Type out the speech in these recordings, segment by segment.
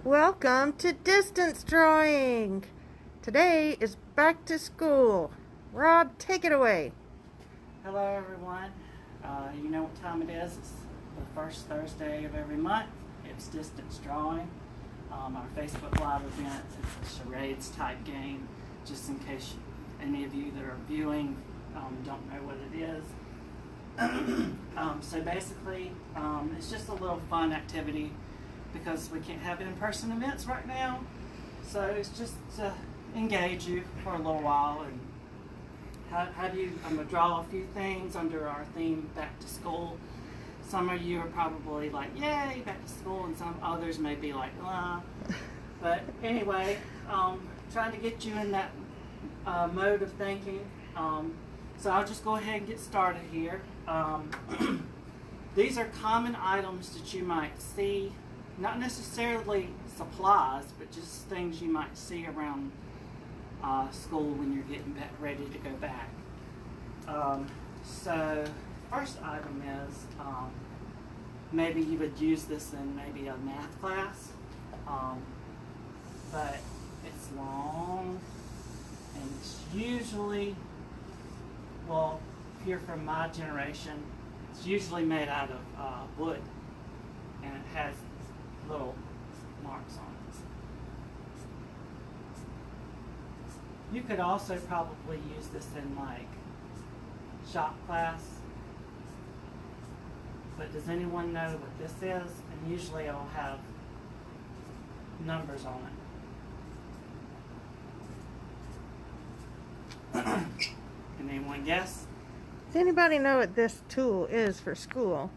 Welcome to distance drawing. Today is back to school. Rob, take it away. Hello everyone. You know what time it is. It's the first Thursday of every month. It's distance drawing. Our Facebook Live event is a charades type game, just in case any of you that are viewing don't know what it is. So basically, it's just a little fun activity because we can't have in-person events right now. So it's just to engage you for a little while. And how do you, I'm going to draw a few things under our theme, back to school. Some of you are probably like, yay, back to school, and some others may be like, But anyway, trying to get you in that mode of thinking. So I'll just go ahead and get started here. These are common items that you might see, not necessarily supplies, but just things you might see around school when you're getting ready to go back. So first item is, maybe you would use this in maybe a math class, but it's long and it's usually, well, if you're from my generation, it's usually made out of wood, and it has little marks on it. You could also probably use this in like shop class, but does anyone know what this is? And usually it'll have numbers on it. Can anyone guess? Does anybody know what this tool is for school?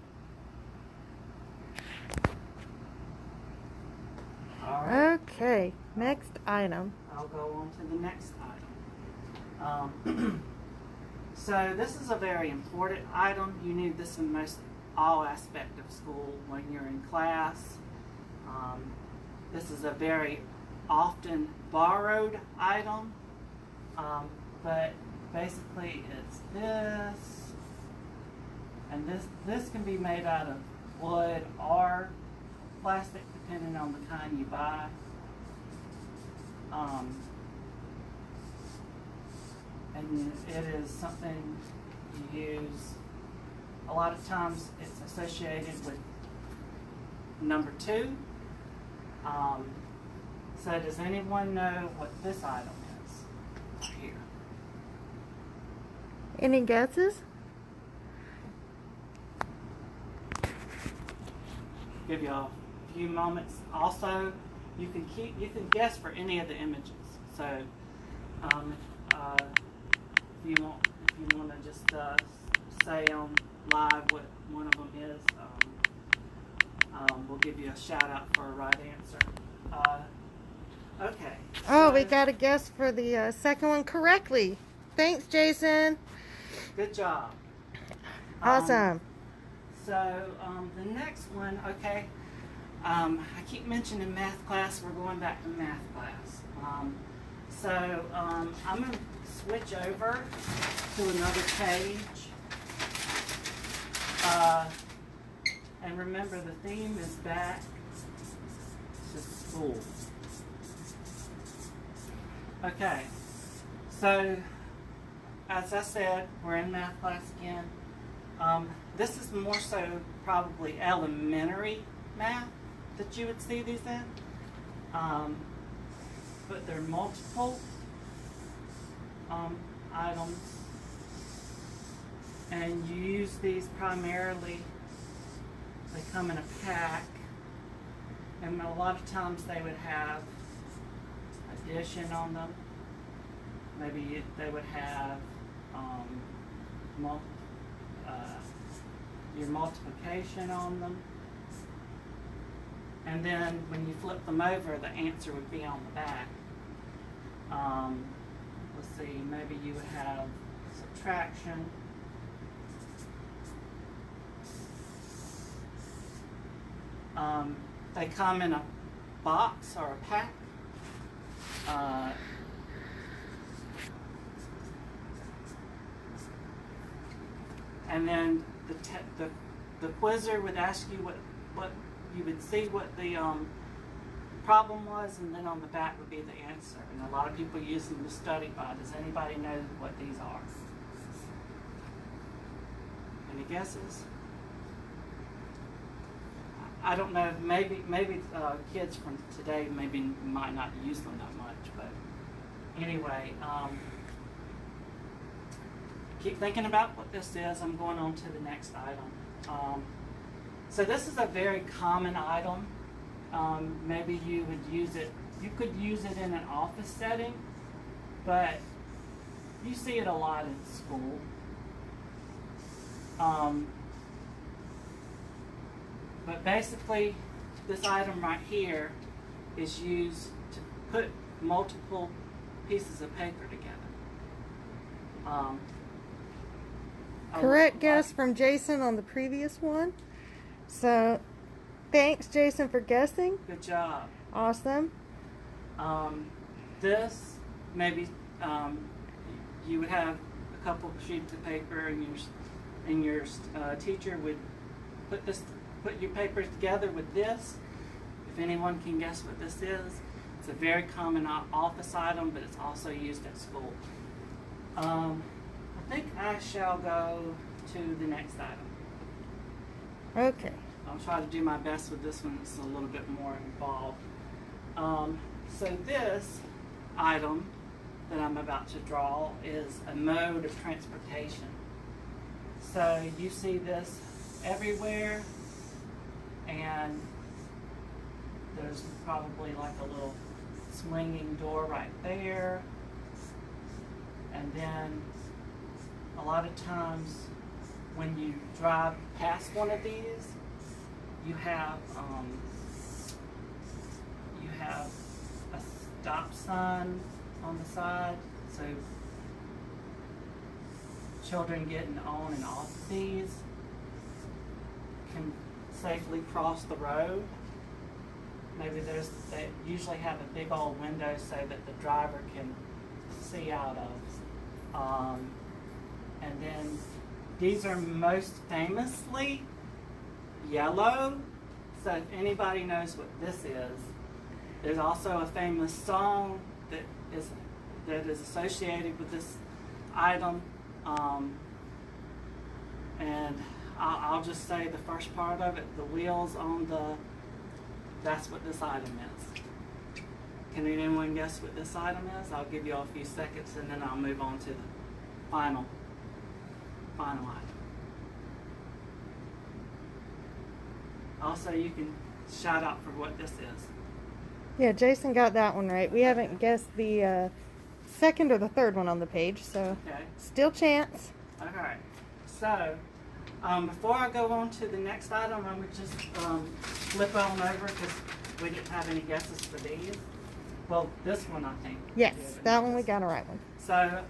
All right. Okay, next item. I'll go on to the next item. So this is a very important item. You need this in most all aspects of school when you're in class. This is a very often borrowed item, but basically it's this, and this can be made out of wood or plastic depending on the kind you buy. And it is something you use a lot of times. It's associated with number 2. So does anyone know what this item is here? Any guesses? Give you a few moments. Also, you can guess for any of the images. So if you want to just say on live what one of them is, we'll give you a shout out for a right answer. Okay. Oh, we got a guess for the second one correctly. Thanks, Jason. Good job. Awesome. So the next one, okay. I keep mentioning math class. We're going back to math class. So I'm going to switch over to another page. And remember, the theme is back to school. Okay. So, as I said, we're in math class again. This is more so probably elementary math that you would see these in. But there are multiple items, and you use these primarily, they come in a pack, and a lot of times they would have addition on them. Maybe they would have your multiplication on them. And then when you flip them over, the answer would be on the back. Let's see, maybe you would have subtraction. They come in a box or a pack. And then the quizzer would ask you what you would see what the problem was, and then on the back would be the answer. And a lot of people use them to study by. Does anybody know what these are? Any guesses? I don't know. Maybe kids from today maybe might not use them that much, but anyway, keep thinking about what this is. I'm going on to the next item. So this is a very common item. Maybe you would use it. You could use it in an office setting, but you see it a lot in school. But basically, this item right here is used to put multiple pieces of paper together. Correct guess from Jason on the previous one. So, thanks, Jason, for guessing. Good job. Awesome. This, maybe you would have a couple of sheets of paper, and your teacher would put your papers together with this. If anyone can guess what this is, it's a very common office item, but it's also used at school. I think I shall go to the next item. Okay. I'll try to do my best with this one. It's a little bit more involved. So this item that I'm about to draw is a mode of transportation. So you see this everywhere, and there's probably like a little swinging door right there. And then a lot of times when you drive past one of these, you have a stop sign on the side, so children getting on and off these can safely cross the road. Maybe they usually have a big old window so that the driver can see out of. And then these are most famously yellow. So if anybody knows what this is, there's also a famous song that is associated with this item. And I'll just say the first part of it, the wheels on that's what this item is. Can anyone guess what this item is? I'll give you all a few seconds and then I'll move on to the final item. Also, you can shout out for what this is. Yeah, Jason got that one right. We haven't guessed the second or the third one on the page, so Okay. still chance. Okay. So, before I go on to the next item, I'm going to just flip on over because we didn't have any guesses for these. Well, this one, I think. Yes, we have that any one we guesses. got a right one. So,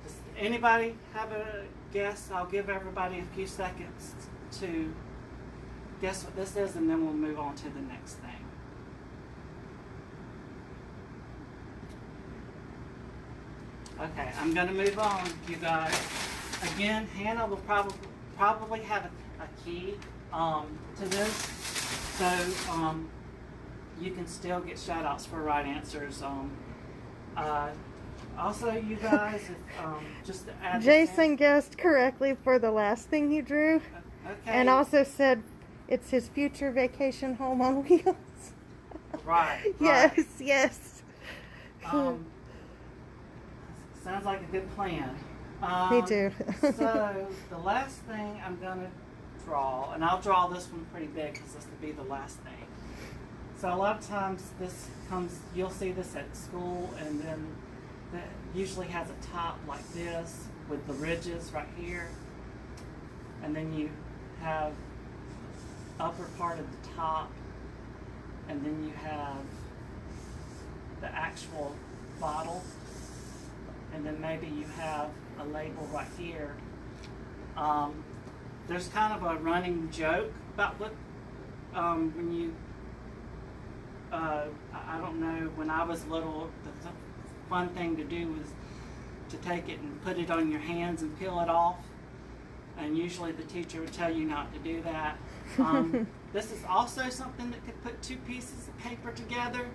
does anybody have a guess? I'll give everybody a few seconds to guess what this is, and then we'll move on to the next thing. Okay, I'm going to move on, you guys. Again, Hannah will probably have a key to this, so you can still get shout-outs for right answers. Also, you guys, just to add Jason guessed correctly for the last thing he drew, okay. and also said it's his future vacation home on wheels. Right. Yes, yes. Sounds like a good plan. Me too. So the last thing I'm going to draw, and I'll draw this one pretty big because this will be the last thing. So a lot of times you'll see this at school, and then that usually has a top like this with the ridges right here. And then you have upper part of the top, and then you have the actual bottle, and then maybe you have a label right here. There's kind of a running joke about what when you I don't know, when I was little, the fun thing to do was to take it and put it on your hands and peel it off, and usually the teacher would tell you not to do that. This is also something that could put two pieces of paper together.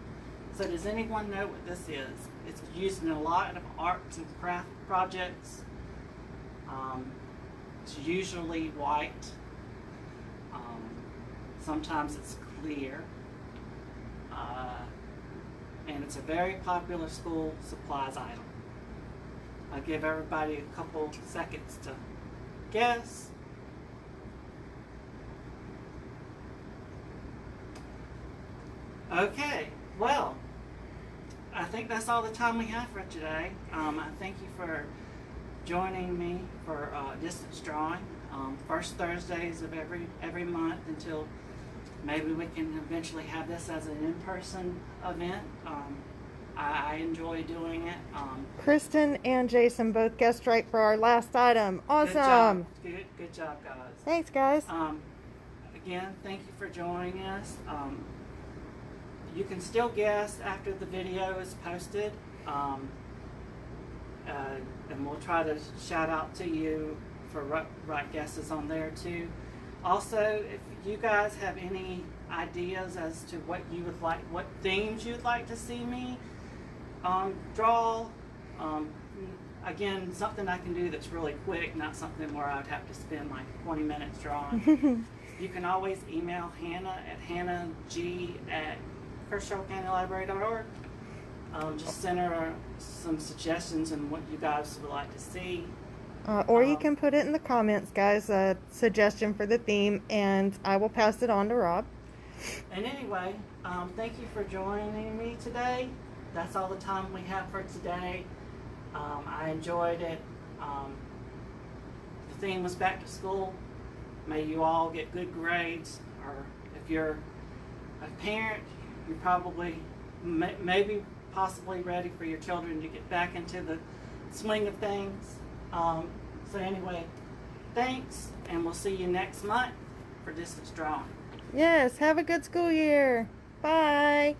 So does anyone know what this is? It's used in a lot of arts and craft projects. It's usually white. Sometimes it's clear. And it's a very popular school supplies item. I'll give everybody a couple seconds to guess. Okay, well, I think that's all the time we have for today. I thank you for joining me for distance drawing. First Thursdays of every month until maybe we can eventually have this as an in-person event. I enjoy doing it. Kristen and Jason both guessed right for our last item. Awesome. Good job, guys. Thanks, guys. Again, thank you for joining us. You can still guess after the video is posted. And we'll try to shout out to you for right guesses on there too. Also, if you guys have any ideas as to what you would like, what themes you'd like to see me draw, again, something I can do that's really quick, not something where I'd have to spend like 20 minutes drawing. You can always email Hannah at hannahg@KershawCountyLibrary.org. Just send her some suggestions and what you guys would like to see. Or you can put it in the comments, guys, a suggestion for the theme, and I will pass it on to Rob. And anyway, thank you for joining me today. That's all the time we have for today. I enjoyed it. The theme was back to school. May you all get good grades, or if you're a parent, you're probably maybe possibly ready for your children to get back into the swing of things. So anyway, thanks, and we'll see you next month for distance drawing. Yes, have a good school year. Bye.